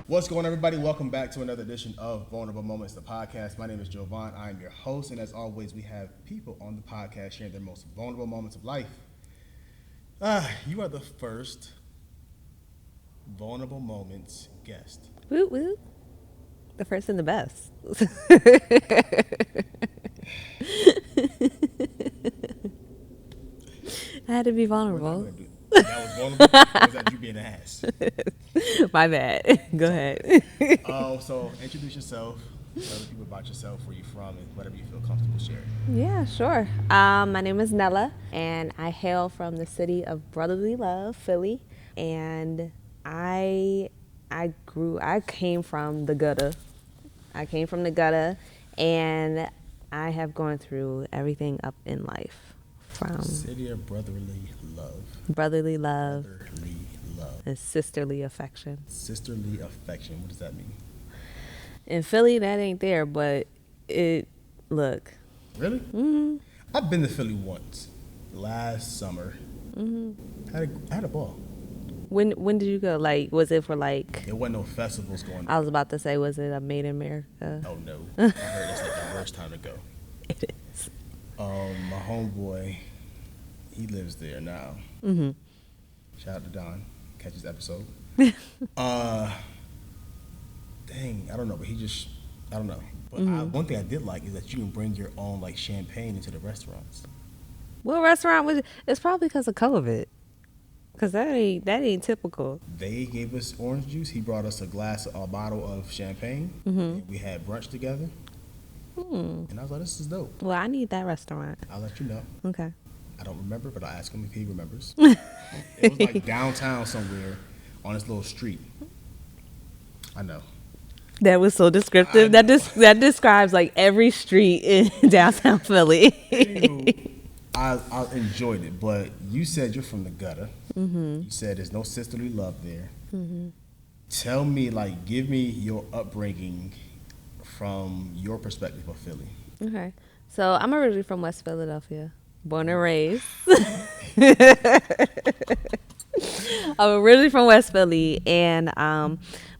What's going on, everybody? Welcome back to another edition of Vulnerable Moments, the podcast. My name is Joevan. I am your host, and as always, we have people on the podcast sharing their most vulnerable moments of life. You are the first Vulnerable Moments guest. Woo woo. The first and the best. I had to be We're not vulnerable. going to do that. Was vulnerable? Or was that you being an ass? My bad. Go ahead. So introduce yourself. Tell the people about yourself, where you're from, and whatever you feel comfortable sharing. Yeah, sure. My name is Nella, and I hail from the city of brotherly love, Philly. And I came from the gutter. And I have gone through everything up in life, from City of brotherly love. brotherly love Brotherly love. and sisterly affection. Sisterly affection. What does that mean? In Philly, that ain't there, but look. Really? Mm-hmm. I've been to Philly once, last summer. Mm-hmm. I had a ball. When did you go? Like, was it for like? There wasn't no festivals going on. I was about to say, was it a Made in America? Oh no! I heard that's like the worst time to go. It is. My homeboy, he lives there now. Mm-hmm. Shout out to Don. Catch his episode. Dang, I don't know, but I don't know. But one thing I did like is that you can bring your own like champagne into the restaurants. What restaurant was it? It's probably because of COVID. Cause that ain't typical. They gave us orange juice. He brought us a bottle of champagne. And we had brunch together. And I was like, this is dope. Well, I need that restaurant. I'll let you know. Okay. I don't remember, but I'll ask him if he remembers. It was like downtown somewhere on this little street. I know. That was so descriptive. That describes like every street in downtown Philly. Anywho, I enjoyed it, but you said you're from the gutter. You said there's no sisterly love there. Tell me, like, give me your upbringing from your perspective of Philly. Okay. So I'm originally from West Philadelphia, born and raised. I'm originally from West Philly, and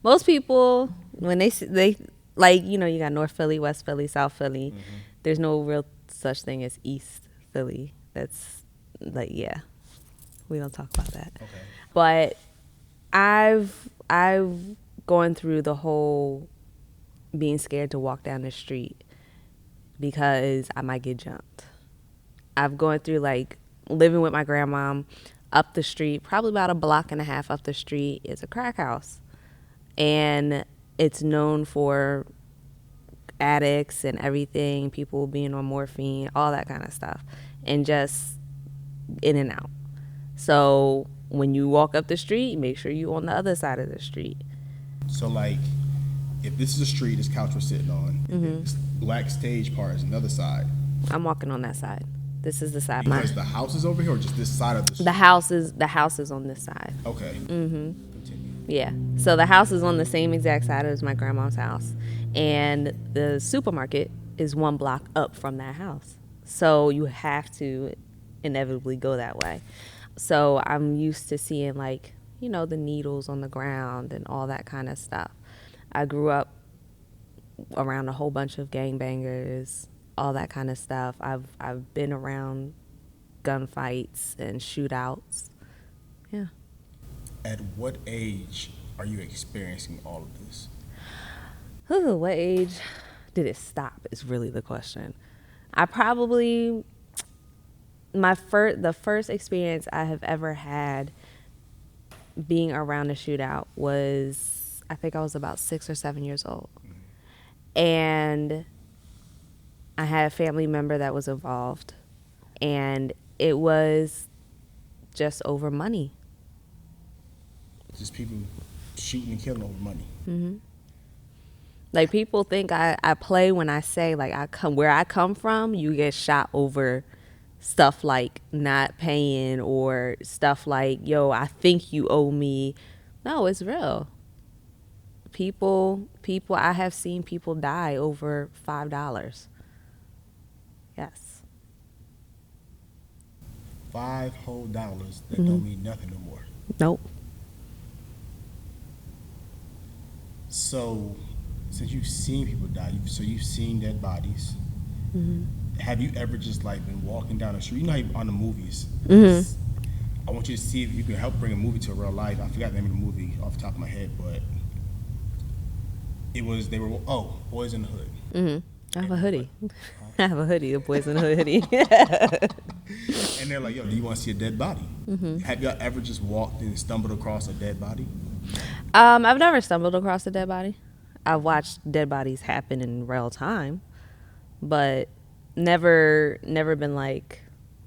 most people, when they like, you got North Philly, West Philly, South Philly. There's no real such thing as East Philly. That's like, yeah, we don't talk about that. Okay. But I've gone through the whole being scared to walk down the street because I might get jumped. I've gone through like living with my grandma. Up the street, probably about a block and a half up the street, is a crack house. And it's known for addicts and everything, people being on morphine, all that kind of stuff, and just in and out. So when you walk up the street, make sure you're on the other side of the street. So, like, if this is a street, this couch we're sitting on, this black stage part is another side. I'm walking on that side. This is the side. Because the house is over here, or just this side of the street? The house is on this side. Okay. Continue. Yeah. So the house is on the same exact side as my grandma's house. And the supermarket is one block up from that house. So you have to inevitably go that way. So I'm used to seeing, like, the needles on the ground and all that kind of stuff. I grew up around a whole bunch of gangbangers, all that kind of stuff. I've been around gunfights and shootouts. Yeah. At what age are you experiencing all of this? Ooh, what age did it stop is really the question. I probably, the first experience I have ever had being around a shootout was, I think I was about 6 or 7 years old. And I had a family member that was involved, and it was just over money. Just people shooting and killing over money. Mm-hmm. Like, people think I play when I say, like, where I come from, you get shot over stuff like not paying or stuff like, yo, I think you owe me. No, it's real. People, I have seen people die over $5. Yes. $5 whole dollars that don't mean nothing no more. Nope. So, since you've seen people die, you've seen dead bodies. Have you ever just like been walking down the street? You know, how on the movies. I want you to see if you can help bring a movie to real life. I forgot the name of the movie off the top of my head, but they were Boys in the Hood. I have a hoodie. I have a hoodie, a Boys in the Hood hoodie. And they're like, yo, do you want to see a dead body? Have y'all ever just walked and stumbled across a dead body? I've never stumbled across a dead body. I've watched dead bodies happen in real time, but never been like,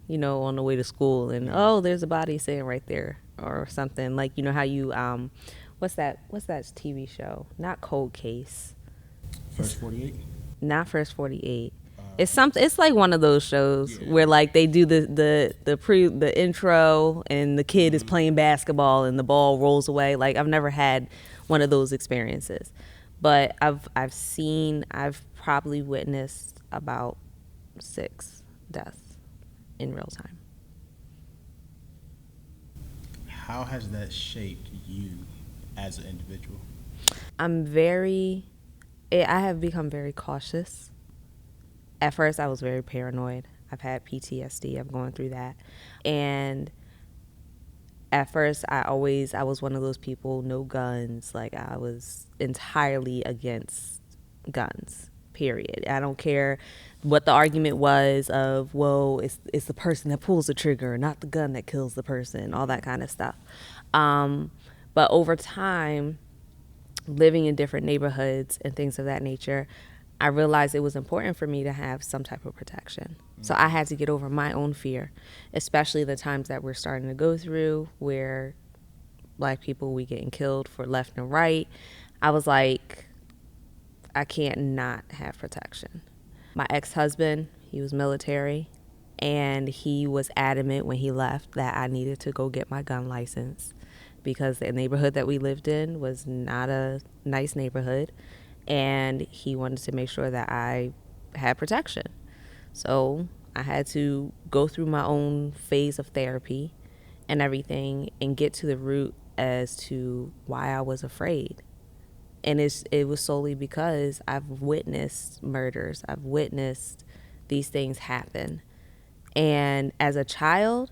on the way to school and there's a body sitting right there or something. Like, how you what's that TV show? Not Cold Case. First 48? Not First 48. It's something. It's like one of those shows where like they do the intro and the kid is playing basketball and the ball rolls away. Like I've never had one of those experiences, but I've probably witnessed about 6 deaths in real time. How has that shaped you as an individual? I have become very cautious. At first, I was very paranoid. I've had PTSD. I'm going through that. And at first, I was one of those people, no guns. Like, I was entirely against guns, period. I don't care what the argument was of, well, it's the person that pulls the trigger, not the gun that kills the person, all that kind of stuff. But over time, living in different neighborhoods and things of that nature, I realized it was important for me to have some type of protection. So I had to get over my own fear, especially the times that we're starting to go through where Black people, we getting killed for left and right. I was like, I can't not have protection. My ex-husband, he was military, and he was adamant when he left that I needed to go get my gun license because the neighborhood that we lived in was not a nice neighborhood. And he wanted to make sure that I had protection. So I had to go through my own phase of therapy and everything and get to the root as to why I was afraid. And it was solely because I've witnessed murders. I've witnessed these things happen. And as a child,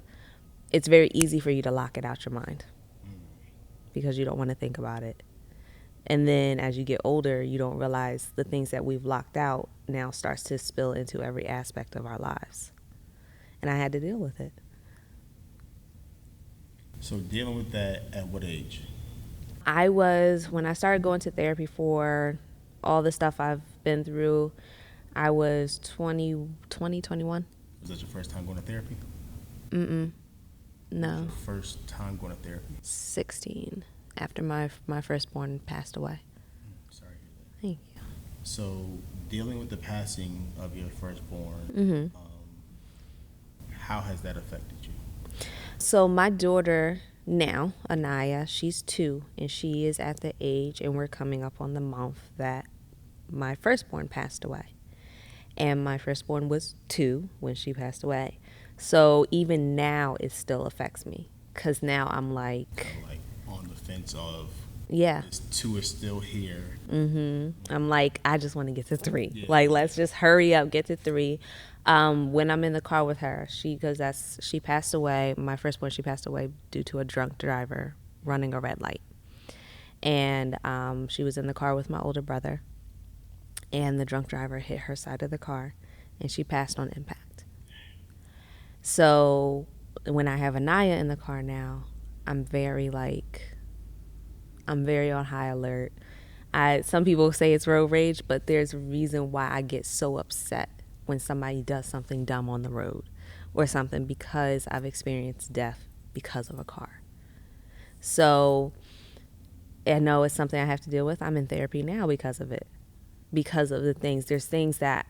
it's very easy for you to lock it out your mind because you don't want to think about it. And then as you get older, you don't realize the things that we've locked out now starts to spill into every aspect of our lives. And I had to deal with it. So dealing with that at what age? When I started going to therapy for all the stuff I've been through, I was 21. Was that your first time going to therapy? No. Your first time going to therapy? 16. After my firstborn passed away. Sorry to hear that. Thank you. So, dealing with the passing of your firstborn, how has that affected you? So my daughter now, Anaya, she's 2, and she is at the age, and we're coming up on the month that my firstborn passed away. And my firstborn was 2 when she passed away. So even now, it still affects me, because now I'm like on the fence of, yeah, this 2 is still here. I'm like, I just want to get to 3. Yeah. Like, let's just hurry up, get to 3. When I'm in the car with her, she passed away. My firstborn, she passed away due to a drunk driver running a red light. And she was in the car with my older brother, and the drunk driver hit her side of the car, and she passed on impact. So when I have Anaya in the car now, I'm very on high alert. Some people say it's road rage, but there's a reason why I get so upset when somebody does something dumb on the road or something, because I've experienced death because of a car. So I know it's something I have to deal with. I'm in therapy now because of it, because of the things. There's things that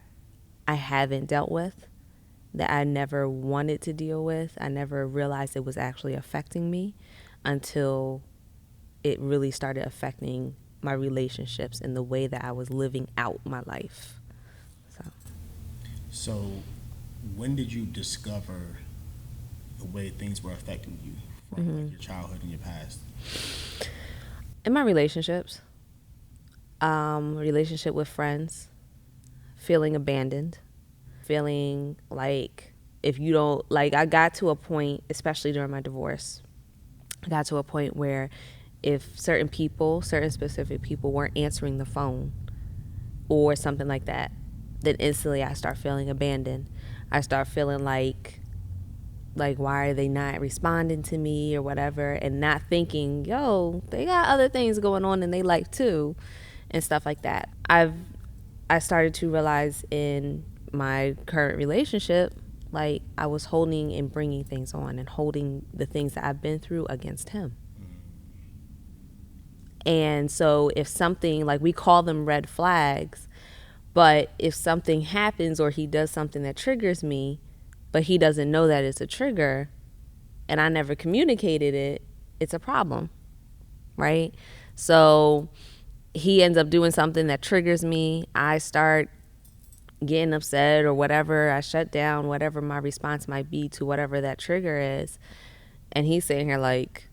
I haven't dealt with, that I never wanted to deal with. I never realized it was actually affecting me until it really started affecting my relationships and the way that I was living out my life. So when did you discover the way things were affecting you from like your childhood and your past? In my relationships, Relationship with friends, feeling abandoned, feeling like if you don't, like, I got to a point, especially during my divorce, I got to a point where if certain people, certain specific people weren't answering the phone or something like that, then instantly I start feeling abandoned. I start feeling like why are they not responding to me or whatever, and not thinking, yo, they got other things going on in their life too, and stuff like that. I started to realize in my current relationship, like I was holding and bringing things on and holding the things that I've been through against him. And so if something, like, we call them red flags, but if something happens or he does something that triggers me, but he doesn't know that it's a trigger and I never communicated it, it's a problem, right? So he ends up doing something that triggers me. I start getting upset or whatever. I shut down whatever my response might be to whatever that trigger is. And he's sitting here like,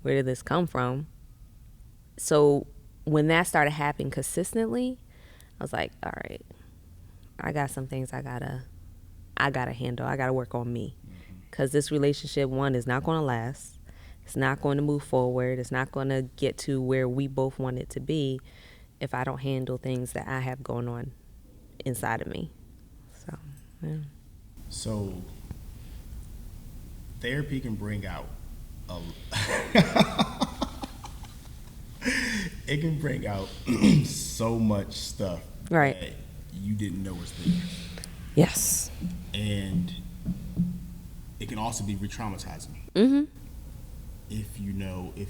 where did this come from? So when that started happening consistently, I was like, all right, I got some things I gotta handle. I gotta work on me, because this relationship, one, is not going to last. It's not going to move forward. It's not going to get to where we both want it to be if I don't handle things that I have going on inside of me. So, yeah. So therapy can bring out a it can bring out so much stuff Right. that you didn't know was there. Yes. And it can also be re-traumatizing. Mm-hmm. If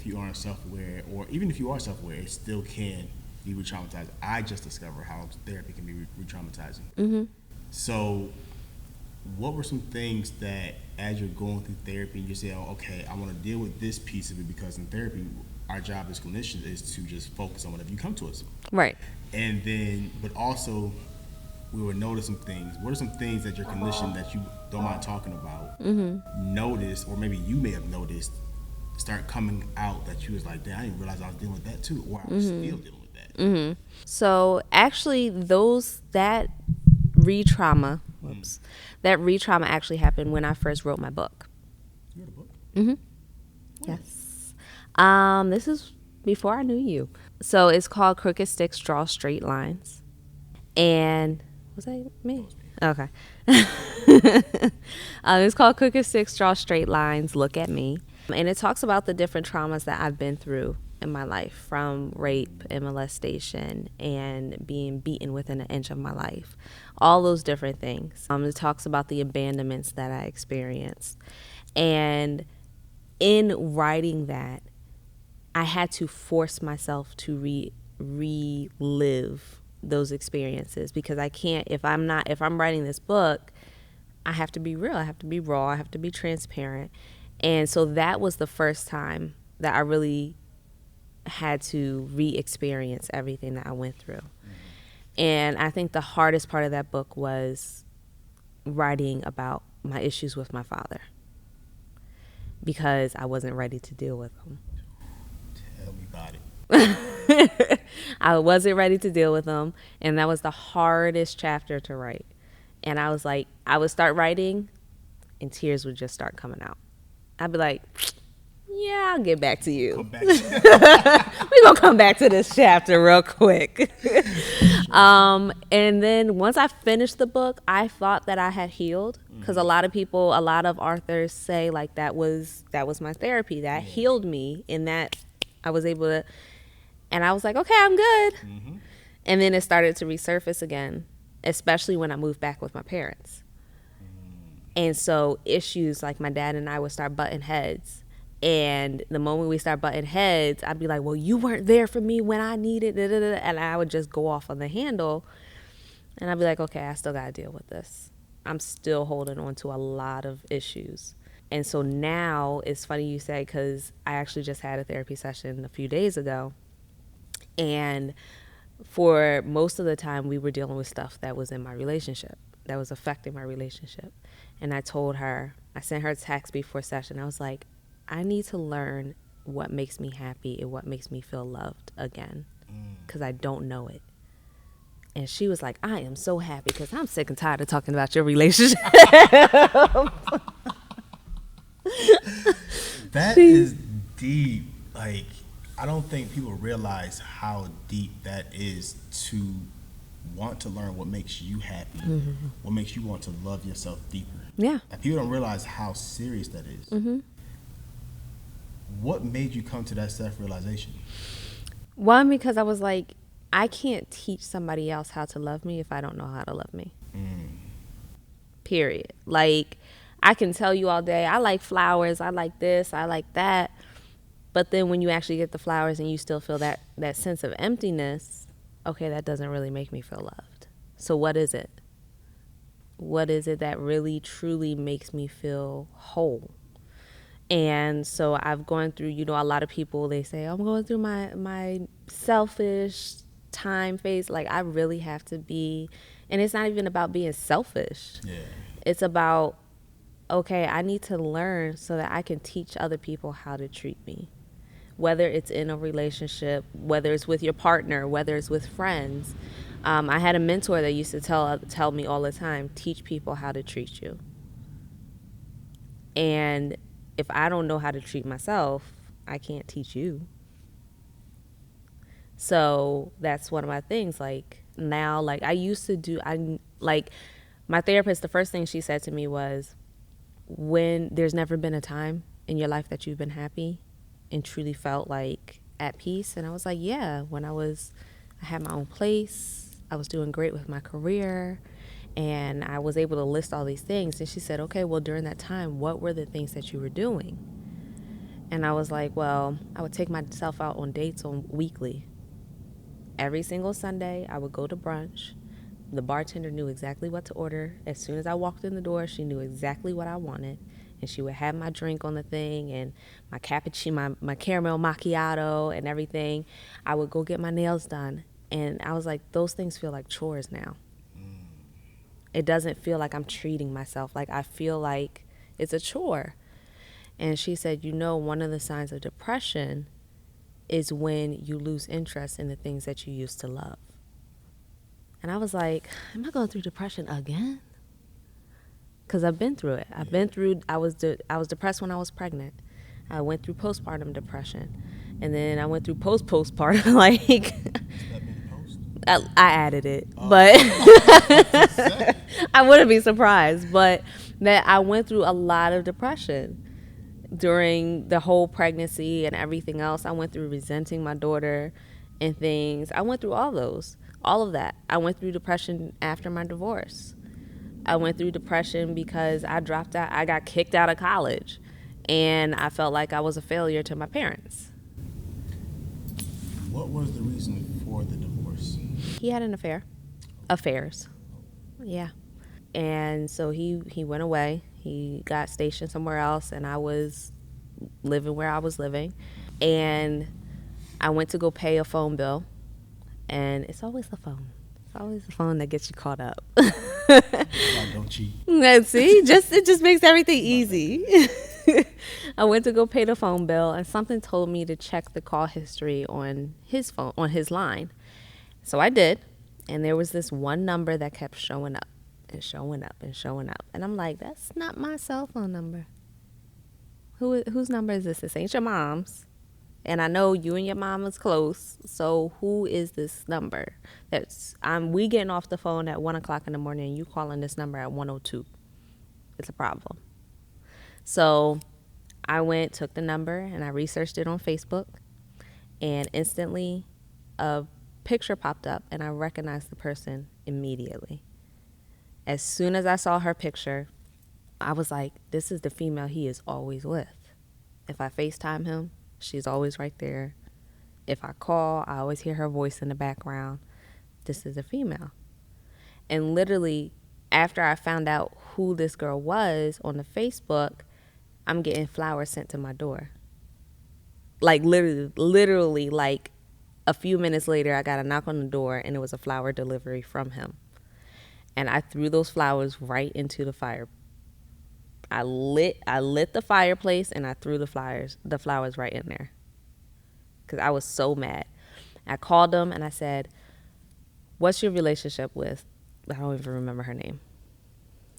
you aren't self-aware, or even if you are self-aware, it still can be re-traumatizing. I just discovered how therapy can be re-traumatizing. Mm-hmm. So what were some things that, as you're going through therapy, you say, oh, okay, I want to deal with this piece of it, because in therapy, our job as clinicians is to just focus on whatever you come to us. Right. And then, but also, we would notice some things. What are some things that your clinician that you don't mind talking about noticed, or maybe you may have noticed, start coming out that you was like, damn, I didn't realize I was dealing with that too, or I was still dealing with that. Mm-hmm. So actually, that re-trauma, that re-trauma actually happened when I first wrote my book. You wrote a book? Mm-hmm. Yes. This is before I knew you. So it's called Crooked Sticks Draw Straight Lines. And was that me? Okay. It's called Crooked Sticks Draw Straight Lines, Look at Me. And it talks about the different traumas that I've been through in my life, from rape and molestation and being beaten within an inch of my life, all those different things. It talks about the abandonments that I experienced. And in writing that, I had to force myself to relive those experiences, because I can't, if I'm writing this book, I have to be real, I have to be raw, I have to be transparent. And so that was the first time that I really had to re-experience everything that I went through. And I think the hardest part of that book was writing about my issues with my father, because I wasn't ready to deal with them. Tell me about it. I wasn't ready to deal with them, and that was the hardest chapter to write. And I was like, I would start writing and tears would just start coming out. I'd be like, yeah, I'll get back to you. Come back. We're going to come back to this chapter real quick. And then once I finished the book, I thought that I had healed, because a lot of authors say like that was my therapy, that healed me, and that I was able to, and I was like, okay, I'm good. Mm-hmm. And then it started to resurface again, especially when I moved back with my parents. And so issues like my dad and I would start butting heads. And the moment we start butting heads, I'd be like, well, you weren't there for me when I needed it. And I would just go off on the handle. And I'd be like, okay, I still got to deal with this. I'm still holding on to a lot of issues. And so now it's funny you say, because I actually just had a therapy session a few days ago. And for most of the time, we were dealing with stuff that was in my relationship, that was affecting my relationship. And I told her, I sent her a text before session. I was like, I need to learn what makes me happy and what makes me feel loved again. because I don't know it. And she was like, I am so happy because I'm sick and tired of talking about your relationship. That is deep. Like, I don't think people realize how deep that is to want to learn what makes you happy, what makes you want to love yourself deeper. Yeah. And people don't realize how serious that is. What made you come to that self-realization? One, because I was like, I can't teach somebody else how to love me if I don't know how to love me. Period. Like, I can tell you all day, I like flowers, I like this, I like that. But then when you actually get the flowers and you still feel that sense of emptiness, okay, that doesn't really make me feel loved. So what is it? What is it that really, truly makes me feel whole? And so I've gone through, a lot of people, they say, I'm going through my selfish time phase. Like, I really have to be, and it's not even about being selfish. Yeah. It's about, okay, I need to learn so that I can teach other people how to treat me. Whether it's in a relationship, whether it's with your partner, whether it's with friends. I had a mentor that used to tell me all the time, teach people how to treat you. And if I don't know how to treat myself, I can't teach you. So that's one of my things. Like, now, like, I used to do, my therapist, the first thing she said to me was, when there's never been a time in your life that you've been happy and truly felt like at peace. And I was like, yeah, when I had my own place, I was doing great with my career, and I was able to list all these things. And she said, okay, well, during that time, what were the things that you were doing? And I was like, well, I would take myself out on dates on weekly. Every single Sunday, I would go to brunch. The bartender knew exactly what to order. As soon as I walked in the door, she knew exactly what I wanted. And she would have my drink on the thing and my cappuccino, my caramel macchiato and everything. I would go get my nails done. And I was like, those things feel like chores now. It doesn't feel like I'm treating myself. Like, I feel like it's a chore. And she said, one of the signs of depression is when you lose interest in the things that you used to love. And I was like, am I going through depression again? Because I've been through it. I was depressed when I was pregnant. I went through postpartum depression. And then I went through postpartum, like, I added it, but I wouldn't be surprised. But that I went through a lot of depression during the whole pregnancy and everything else. I went through resenting my daughter and things. I went through all of that. I went through depression after my divorce. I went through depression because I dropped out. I got kicked out of college, and I felt like I was a failure to my parents. What was the reason for the divorce? He had an affair. Affairs. Yeah. And so he went away. He got stationed somewhere else, and I was living where I was living. And I went to go pay a phone bill, and it's always the phone. It's always the phone that gets you caught up. Don't cheat. See, it just makes everything easy. I went to go pay the phone bill, and something told me to check the call history on his phone, on his line. So I did, and there was this one number that kept showing up and showing up and showing up. And I'm like, that's not my cell phone number. Whose number is this? This ain't your mom's. And I know you and your mom is close. So who is this number? We getting off the phone at 1:00 in the morning, and you calling this number at 1:02. It's a problem. So I took the number, and I researched it on Facebook, and instantly a picture popped up, and I recognized the person immediately. As soon as I saw her picture, I was like, this is the female he is always with. If I FaceTime him, she's always right there. If I call, I always hear her voice in the background. This is a female. And literally, after I found out who this girl was on the Facebook, I'm getting flowers sent to my door. Like, literally, like, a few minutes later, I got a knock on the door, and it was a flower delivery from him. And I threw those flowers right into the fire. I lit the fireplace, and I threw the flowers right in there, because I was so mad. I called him and I said, what's your relationship with, I don't even remember her name.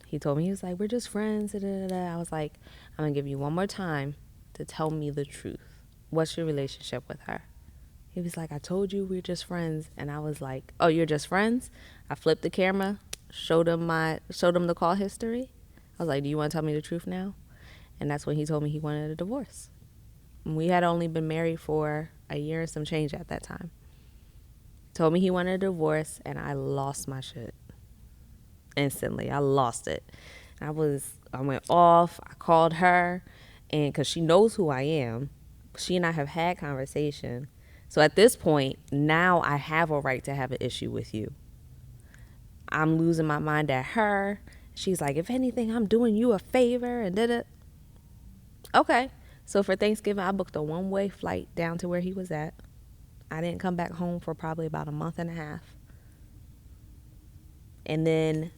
He told me, he was like, we're just friends. Da, da, da, da. I was like, I'm going to give you one more time to tell me the truth. What's your relationship with her? He was like, I told you we're just friends. And I was like, oh, you're just friends? I flipped the camera, showed him the call history. I was like, do you want to tell me the truth now? And that's when he told me he wanted a divorce. And we had only been married for a year and some change at that time. Told me he wanted a divorce, and I lost my shit. Instantly, I lost it. I went off. I called her, and because she knows who I am, she and I have had conversation. So at this point, now I have a right to have an issue with you. I'm losing my mind at her. She's like, if anything, I'm doing you a favor, and did it. Okay. So for Thanksgiving, I booked a one-way flight down to where he was at. I didn't come back home for probably about a month and a half. And then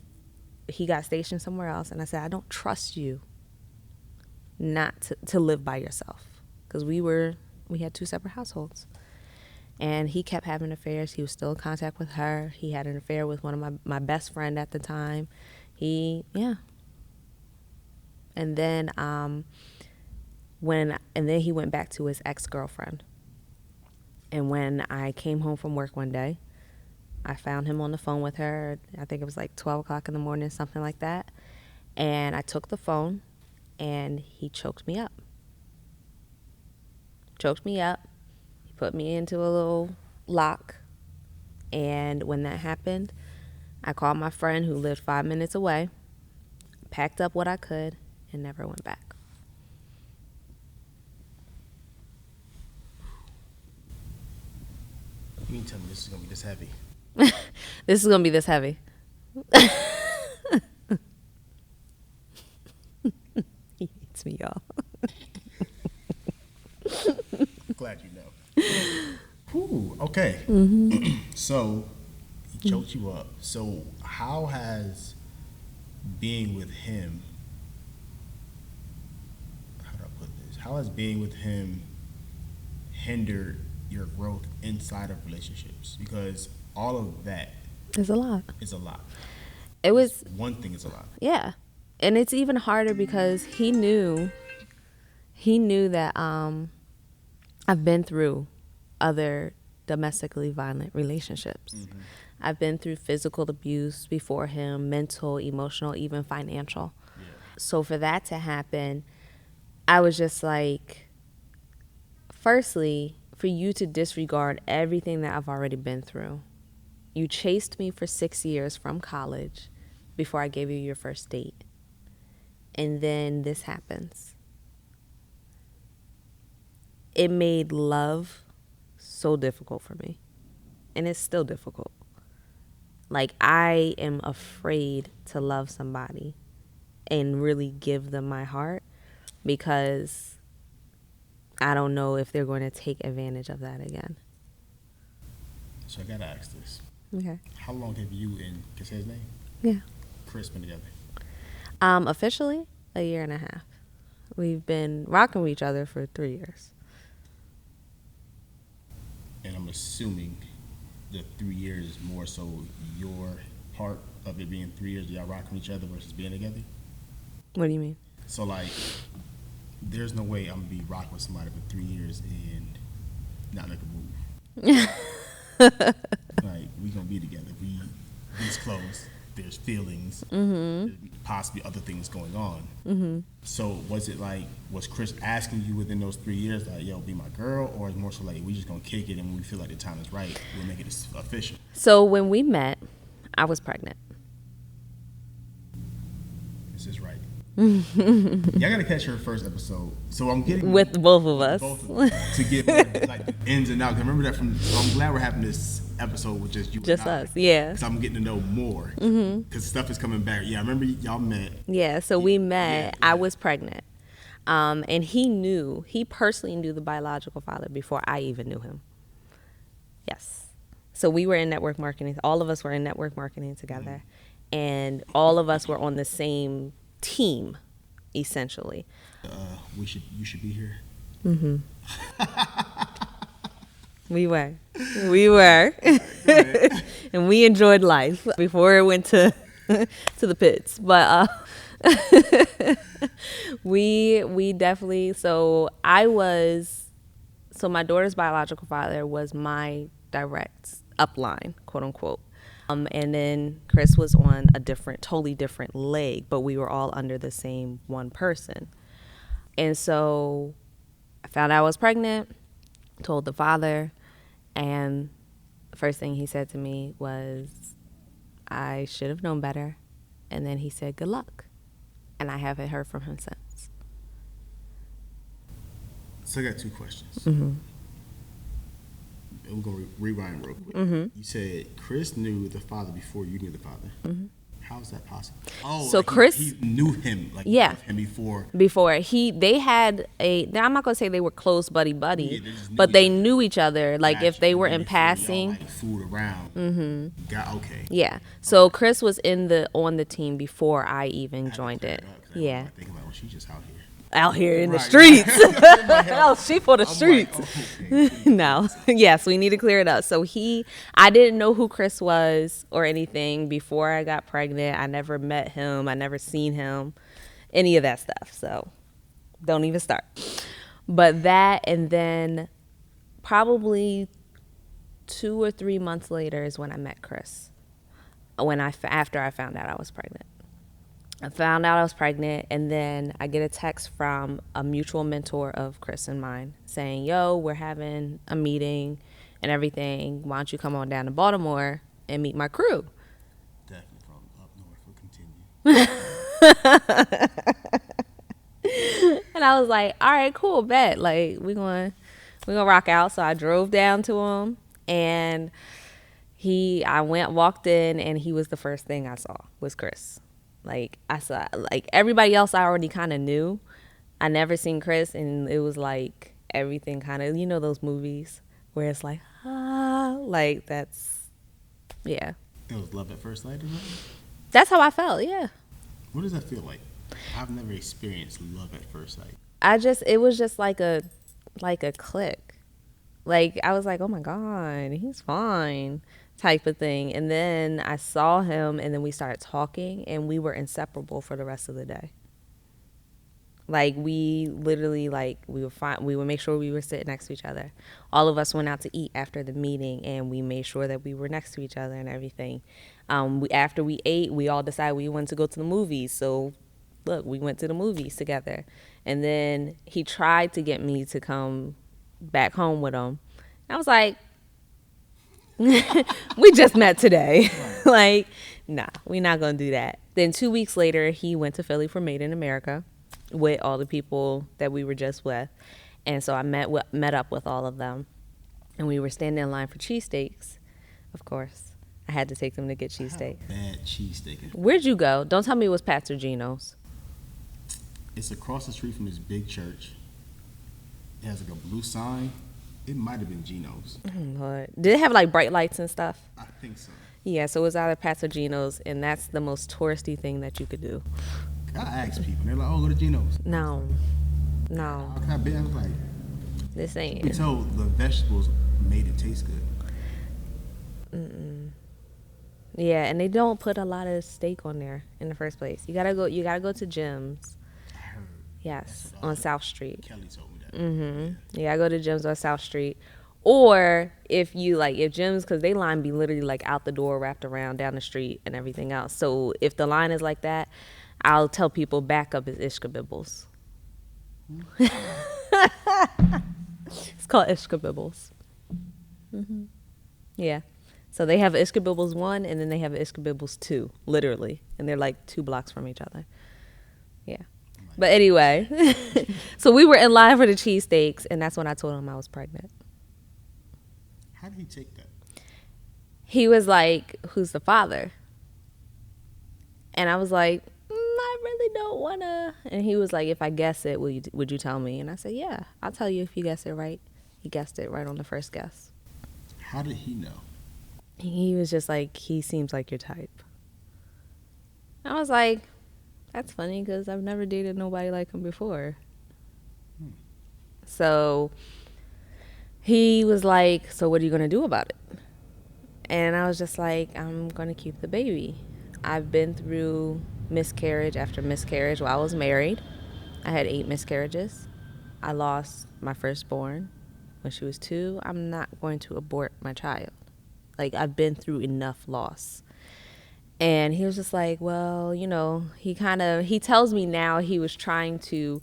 he got stationed somewhere else, and I said, I don't trust you not to live by yourself, because we had 2 separate households. And he kept having affairs. He was still in contact with her. He had an affair with one of my best friend at the time. And then then he went back to his ex-girlfriend. And when I came home from work one day, I found him on the phone with her. I think it was like 12 o'clock in the morning, something like that. And I took the phone, and he choked me up. He put me into a little lock. And when that happened, I called my friend who lived 5 minutes away, packed up what I could, and never went back. You mean tell me this is going to be this heavy? This is going to be this heavy. He hates me, y'all. Glad you know. Whew, okay. So he choked you up. So how has being with him, how do I put this? How has being with him hindered your growth inside of relationships? Because all of that It's a lot. is a lot. It was One thing is a lot. Yeah. And it's even harder because he knew that I've been through other domestically violent relationships. Mm-hmm. I've been through physical abuse before him, mental, emotional, even financial. Yeah. So for that to happen, I was just like, firstly, for you to disregard everything that I've already been through. You chased me for 6 years from college before I gave you your first date. And then this happens. It made love so difficult for me. And it's still difficult. Like, I am afraid to love somebody and really give them my heart, because I don't know if they're going to take advantage of that again. So I got to ask this. Okay. How long have you and, can I say his name? Yeah. Chris been together? Officially, a year and a half. We've been rocking with each other for 3 years. And I'm assuming the 3 years is more so your part of it being 3 years, y'all rocking each other versus being together? What do you mean? So, like, there's no way I'm going to be rocking with somebody for 3 years and not make a move. Like, we going to be together. We this close. There's feelings. Mm-hmm. There's possibly other things going on. Mm-hmm. So was it like, was Chris asking you within those 3 years, like, yo, be my girl? Or is it more so like, we just going to kick it, and when we feel like the time is right, we'll make it official? So when we met, I was pregnant. This is right. Y'all gotta catch her first episode. So I'm getting with both of us to get more, like, the ins and outs. Remember that so I'm glad we're having this episode with just you, just and I, us. Yeah, because I'm getting to know more. Because stuff is coming back. Yeah, I remember y'all met. Yeah, so we met. Yeah. I was pregnant, and he personally knew the biological father before I even knew him. Yes, so we were in network marketing. All of us were in network marketing together, and all of us were on the same team, essentially. You should be here. We were. We were. And we enjoyed life before it went to to the pits. But we definitely, so my daughter's biological father was my direct upline, quote unquote. And then Chris was on a totally different leg, but we were all under the same one person. And so I found out I was pregnant, told the father, and the first thing he said to me was, I should have known better. And then he said, good luck. And I haven't heard from him since. So I got two questions. Mm-hmm. I'm going to rewind real quick. Mm-hmm. You said Chris knew the father before you knew the father. Mm-hmm. How is that possible? Oh, so like Chris, he knew him, like yeah, loved him before. They had now I'm not gonna say they were close buddy, Yeah, but they knew each other. Like Gotcha. if they were in Y'all, passing, like, fooled around. mm-hmm. Got okay. Yeah. So Chris was on the team before I even joined it. Yeah. I think about, well, she's just out here in the Right. streets. Oh, she for the streets. Like, oh, okay. No. Yes, we need to clear it up. So I didn't know who Chris was or anything before I got pregnant. I never met him. I never seen him, any of that stuff. So don't even start. But that, and then probably 2 or 3 months later is when I met Chris. After I found out I was pregnant. I found out I was pregnant, and then I get a text from a mutual mentor of Chris and mine saying, yo, we're having a meeting and everything. Why don't you come on down to Baltimore and meet my crew? Definitely from up north. We'll continue. And I was like, all right, cool, bet. Like, we're gonna rock out. So I drove down to him, and I walked in, and he was the first thing I saw was Chris. Like, I saw, like, everybody else I already kind of knew. I never seen Chris, and it was like everything kind of, those movies where it's like, like that's, yeah. It was love at first sight, isn't it? That's how I felt, yeah. What does that feel like? I've never experienced love at first sight. It was just like a click. Like, I was like, oh my God, he's fine, type of thing. And then I saw him, and then we started talking, and we were inseparable for the rest of the day. Like, we literally, like, we would make sure we were sitting next to each other. All of us went out to eat after the meeting, and we made sure that we were next to each other and everything. After we ate, we all decided we wanted to go to the movies. So, look, we went to the movies together. And then he tried to get me to come back home with him. I was like, we just met today. Like, nah, we're not going to do that. Then 2 weeks later, he went to Philly for Made in America with all the people that we were just with. And so I met up with all of them. And we were standing in line for cheesesteaks. Of course, I had to take them to get cheesesteak. Bad cheesesteak. Where'd you go? Don't tell me it was Pat's or Gino's. It's across the street from this big church. It has like a blue sign. It might have been Gino's. Oh, Lord. Did it have like bright lights and stuff? I think so. Yeah, so it was either Pat's or Gino's, and that's the most touristy thing that you could do. I asked people, and they're like, oh, go to Gino's. No. How can I be? I was like, This ain't we it. told the vegetables made it taste good. Yeah, and they don't put a lot of steak on there in the first place. You gotta go to Jim's. I heard. Yes, on South Street. Kelly told me that. Mm-hmm. Yeah, I go to Jim's on South Street. Or if Jim's, because they line be literally like out the door, wrapped around down the street and everything else. So if the line is like that, I'll tell people back up is Ishkabibbles. It's called Ishkabibbles. Mm-hmm. Yeah. So they have Ishkabibbles 1, and then they have Ishkabibbles 2, literally. And they're like 2 blocks from each other. Yeah. But anyway, so we were in line for the cheesesteaks, and that's when I told him I was pregnant. How did he take that? He was like, who's the father? And I was like, I really don't want to. And he was like, if I guess it, would you tell me? And I said, yeah, I'll tell you if you guess it right. He guessed it right on the first guess. How did he know? He was just like, he seems like your type. I was like, that's funny because I've never dated nobody like him before. So he was like, so what are you going to do about it? And I was just like, I'm going to keep the baby. I've been through miscarriage after miscarriage while I was married. I had 8 miscarriages. I lost my firstborn when she was 2. I'm not going to abort my child. Like, I've been through enough loss. And he was just like, well, he tells me now he was trying to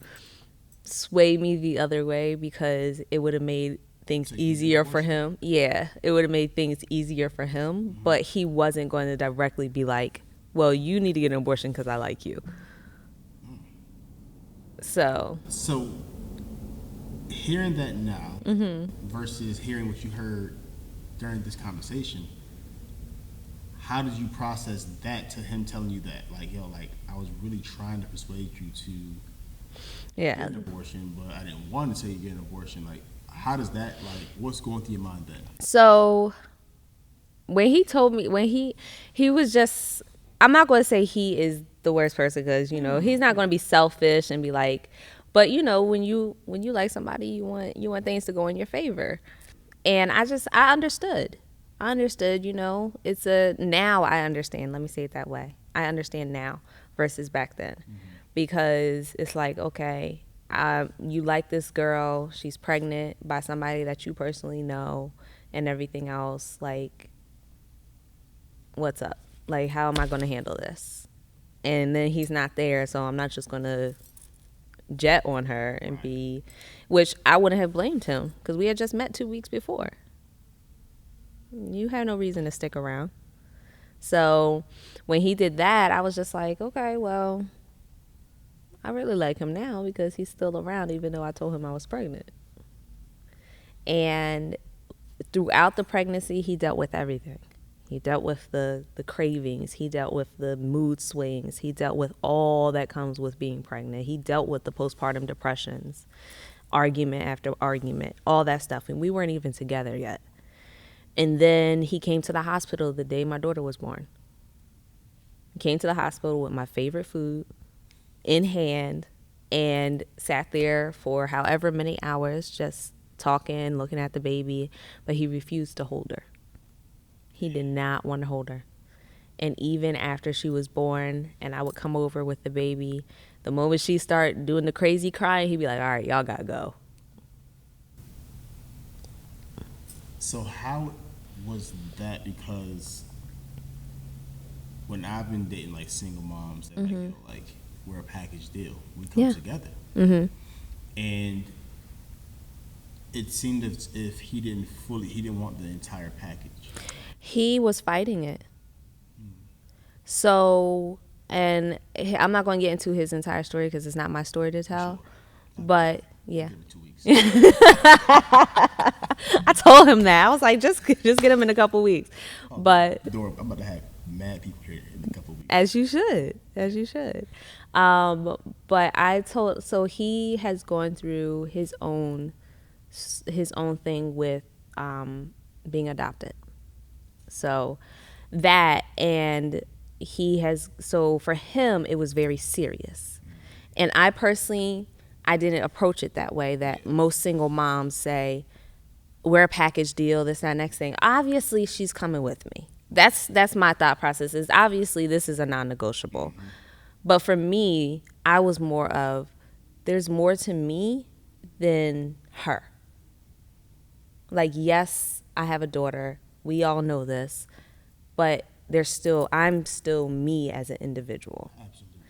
sway me the other way because it would have made things easier for him. Yeah, it would have made things easier for him, but he wasn't going to directly be like, well, you need to get an abortion because I like you. So hearing that now versus hearing what you heard during this conversation, how did you process that to him telling you that? Like, yo, like, I was really trying to persuade you to get an abortion, but I didn't want to say you get an abortion. Like, how does that, like, what's going through your mind then? So when he told me, he was just, I'm not going to say he is the worst person because, he's not going to be selfish and be like, but when you like somebody, you want things to go in your favor. And I understood. Now I understand. Let me say it that way. I understand now versus back then. Because it's like, okay, you like this girl, she's pregnant by somebody that you personally know and everything else. Like, what's up? Like, how am I going to handle this? And then he's not there, so I'm not just going to jet on her and be, which I wouldn't have blamed him because we had just met 2 weeks before. You had no reason to stick around. So when he did that, I was just like, okay, well, I really like him now because he's still around even though I told him I was pregnant. And throughout the pregnancy, he dealt with everything. He dealt with the cravings. He dealt with the mood swings. He dealt with all that comes with being pregnant. He dealt with the postpartum depressions, argument after argument, all that stuff. And we weren't even together yet. And then he came to the hospital the day my daughter was born. He came to the hospital with my favorite food in hand and sat there for however many hours just talking, looking at the baby, but he refused to hold her. He did not want to hold her. And even after she was born and I would come over with the baby, the moment she started doing the crazy crying, he'd be like, all right, y'all gotta go. So how was that? Because when I've been dating like single moms that like we're a package deal, we come together, and it seemed as if he didn't want the entire package. He was fighting it. So, and I'm not going to get into his entire story because it's not my story to tell. Sure. But yeah. 2 weeks. I told him that. I was like, just get him in a couple weeks. But I'm about to have mad people here in a couple weeks. As you should. But so he has gone through his own thing with being adopted. So that, and so for him, it was very serious. And I personally, I didn't approach it that way that most single moms say, we're a package deal, this, that, next thing. Obviously, she's coming with me. That's my thought process is obviously this is a non-negotiable. But for me, I was more of, there's more to me than her. Like, yes, I have a daughter. We all know this, but I'm still me as an individual. Absolutely.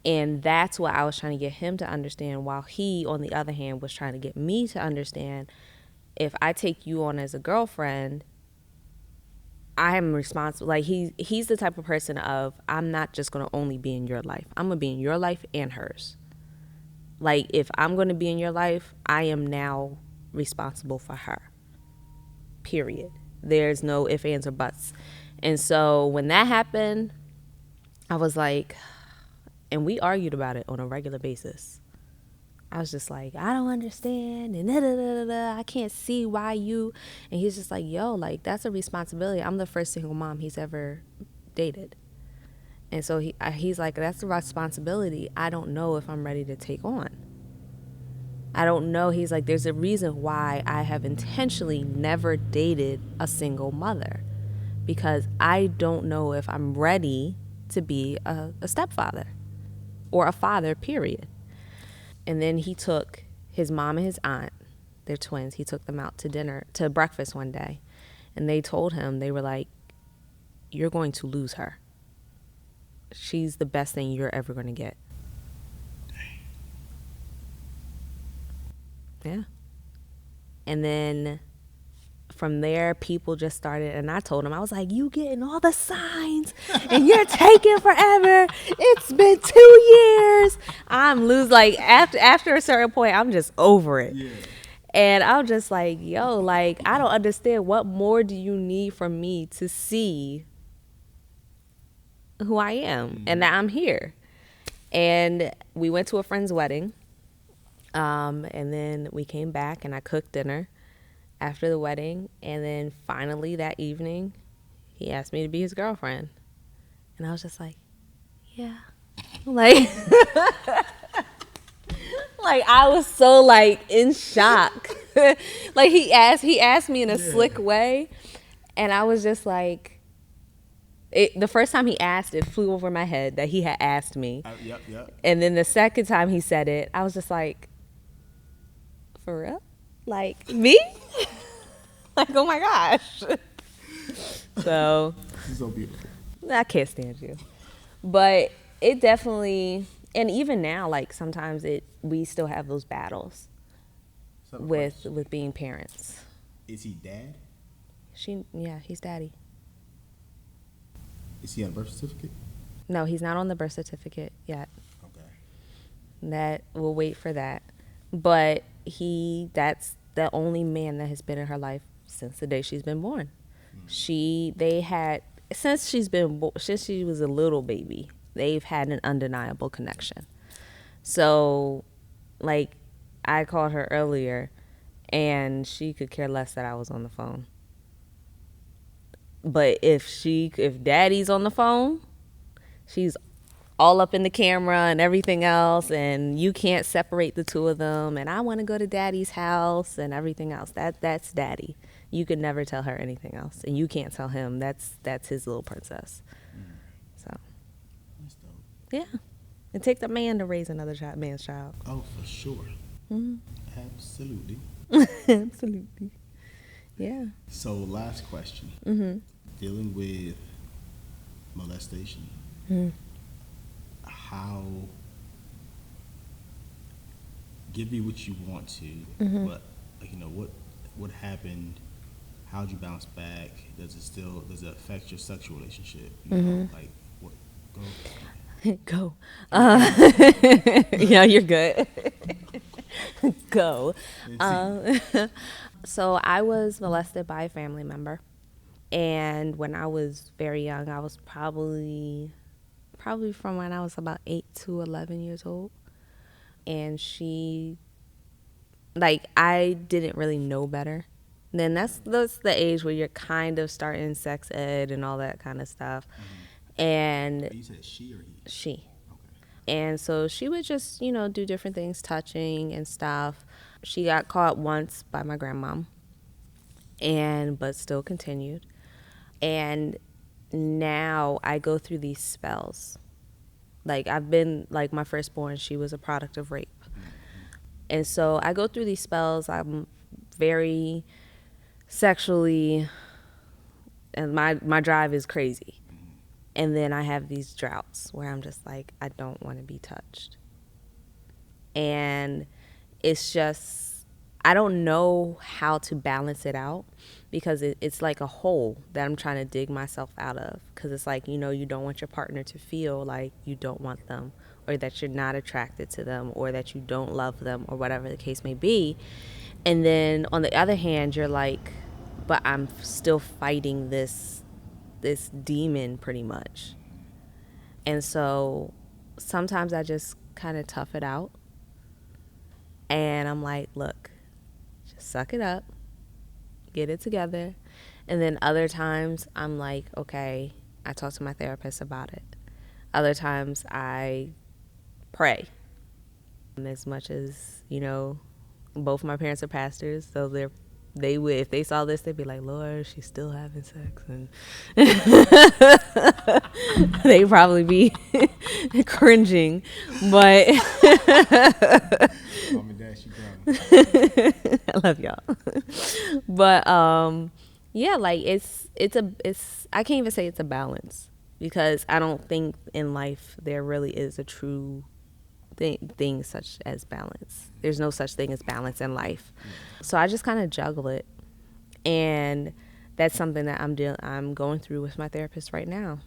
And that's what I was trying to get him to understand, while he, on the other hand, was trying to get me to understand, if I take you on as a girlfriend, I am responsible. Like, he's the type of person of, I'm not just going to only be in your life. I'm going to be in your life and hers. Like, if I'm going to be in your life, I am now responsible for her. Period. There's no ifs, ands, or buts. And so when that happened, I was like, and we argued about it on a regular basis. I was just like, I don't understand, and I can't see why you. And he's just like, yo, like, that's a responsibility. I'm the first single mom he's ever dated. And so he's like, that's a responsibility I don't know if I'm ready to take on. I don't know. He's like, there's a reason why I have intentionally never dated a single mother, because I don't know if I'm ready to be a stepfather or a father, period. And then he took his mom and his aunt, they're twins, he took them out to breakfast one day. And they told him, they were like, you're going to lose her. She's the best thing you're ever going to get. Yeah. And then from there, people just started, and I told him, I was like, you getting all the signs and you're taking forever. It's been 2 years. I'm like, after a certain point, I'm just over it. Yeah. And I'm just like, yo, like, I don't understand. What more do you need from me to see who I am and that I'm here? And we went to a friend's wedding. And then we came back and I cooked dinner after the wedding. And then finally that evening, he asked me to be his girlfriend. And I was just like, yeah. Like, like I was so like in shock. Like he asked me in a slick way. And I was just like, the first time he asked, it flew over my head that he had asked me. Yep. And then the second time he said it, I was just like, for real? Like, me? Like, oh my gosh. So, this is so beautiful. I can't stand you. But it definitely, and even now, like, sometimes we still have those battles with being parents. Is he dad? Yeah, he's daddy. Is he on the birth certificate? No, he's not on the birth certificate yet. Okay. That, we'll wait for that. But that's the only man that has been in her life since the day she's been born. Since she was a little baby, they've had an undeniable connection. So, like, I called her earlier and she could care less that I was on the phone. But if daddy's on the phone, she's all up in the camera and everything else, and you can't separate the two of them, and I want to go to daddy's house and everything else. That's daddy. You could never tell her anything else, and you can't tell him. That's his little princess. So that's dope. Yeah, it takes a man to raise another man's child. Oh, for sure. Mm-hmm. Absolutely. Absolutely. Yeah. So last question. Mm-hmm. Dealing with molestation. Mm-hmm. How, give me what you want to, but like, what happened? How'd you bounce back? Does it affect your sexual relationship? Like what? Go. Yeah, you're good. Go. So I was molested by a family member, and when I was very young, I was probably from when I was about 8 to 11 years old. And I didn't really know better. Then that's the age where you're kind of starting sex ed and all that kind of stuff. Mm-hmm. And you said she or he? She. Okay. And so she would just, do different things, touching and stuff. She got caught once by my grandmom, but still continued. And now I go through these spells. Like, I've been, like, my firstborn, she was a product of rape. Mm-hmm. And so I go through these spells. I'm very sexually, and my drive is crazy. Mm-hmm. And then I have these droughts where I'm just like, I don't want to be touched. And it's just, I don't know how to balance it out, because it's like a hole that I'm trying to dig myself out of. Because it's like, you don't want your partner to feel like you don't want them, or that you're not attracted to them, or that you don't love them, or whatever the case may be. And then on the other hand, you're like, but I'm still fighting this demon pretty much. And so sometimes I just kind of tough it out. And I'm like, look, just suck it up, get it together. And then other times I'm like, okay, I talk to my therapist about it. Other times I pray. And as much as, Both my parents are pastors, so they would, if they saw this, they'd be like, Lord, she's still having sex, and they'd probably be cringing, but Mom and Dad, she grown. I love y'all. But yeah, like it's I can't even say it's a balance, because I don't think in life there really is a true thing such as balance. There's no such thing as balance in life. So I just kind of juggle it, and that's something that I'm going through with my therapist right now.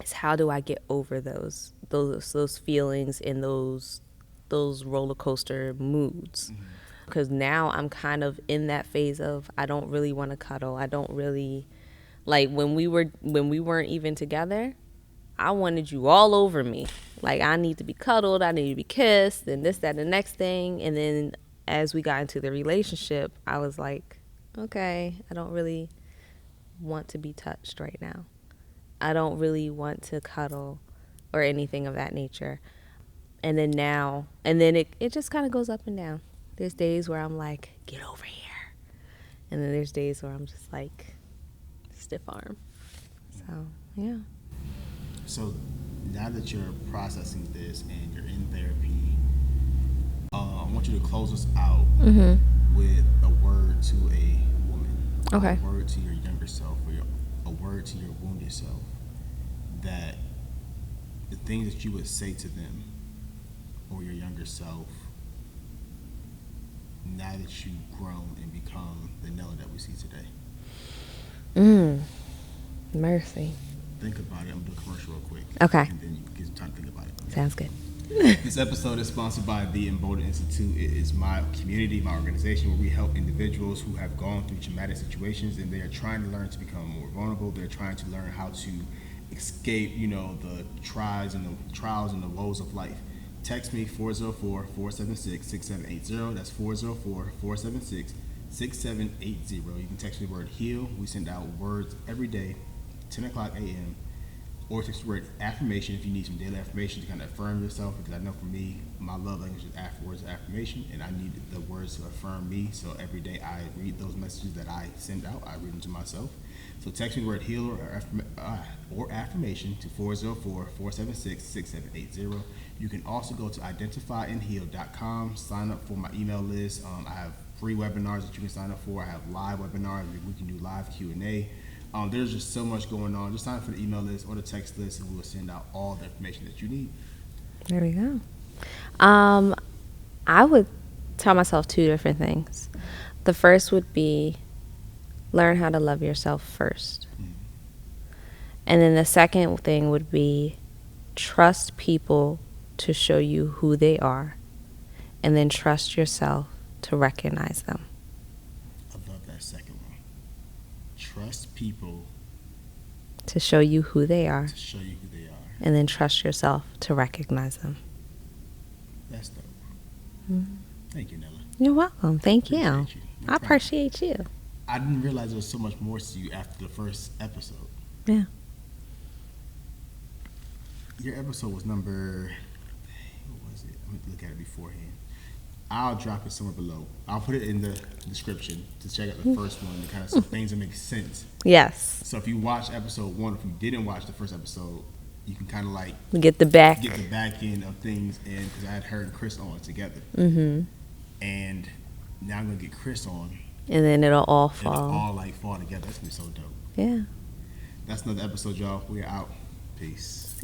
Is how do I get over those feelings and those roller coaster moods? Because now I'm kind of in that phase of I don't really want to cuddle. I don't really like when we weren't even together. I wanted you all over me. Like, I need to be cuddled, I need to be kissed, and this, that, and the next thing. And then as we got into the relationship, I was like, okay, I don't really want to be touched right now. I don't really want to cuddle or anything of that nature. And then now, and then it just kind of goes up and down. There's days where I'm like, get over here. And then there's days where I'm just like, stiff arm. So, yeah. So now that you're processing this and you're in therapy, I want you to close us out with a word to a woman. Okay. A word to your younger self, or a word to your wounded self. That the things that you would say to them or your younger self, now that you've grown and become the Nella that we see today. Mercy. Think about it. I'm going to do a commercial real quick. Okay. And then you can get some time to think about it. Sounds good. This episode is sponsored by the Embolden Institute. It is my community, my organization, where we help individuals who have gone through traumatic situations and they are trying to learn to become more vulnerable. They're trying to learn how to escape, the trials and the woes of life. Text me 404-476-6780. That's 404-476-6780. You can text me the word HEAL. We send out words every day, 10 o'clock a.m. Or text the word affirmation if you need some daily affirmation to kind of affirm yourself, because I know for me, my love language is words of affirmation, and I need the words to affirm me. So every day I read those messages that I send out, I read them to myself. So text me the word HEAL or affirmation to 404-476-6780. You can also go to identifyandheal.com, sign up for my email list. I have free webinars that you can sign up for. I have live webinars. We can do live Q&A. There's just so much going on. Just sign up for the email list or the text list, and we will send out all the information that you need. There we go. I would tell myself two different things. The first would be learn how to love yourself first. And then the second thing would be trust people to show you who they are, and then trust yourself to recognize them. I love that second one. Trust people to show you who they are, and then trust yourself to recognize them. That's dope. Thank you, Nella. You're welcome. Thank you. No I appreciate you. I didn't realize there was so much more to you after the first episode. Yeah. Your episode was number, what was it? Let me look at it beforehand. I'll drop it somewhere below. I'll put it in the description to check out the first one, to kind of some things that make sense. Yes. So if you watch episode 1, if you didn't watch the first episode, you can kind of like get the back end of things, and because I had her and Chris on together, and now I'm gonna get Chris on, and then it'll all fall. It'll all like fall together. That's gonna be so dope. Yeah. That's another episode, y'all. We are out. Peace.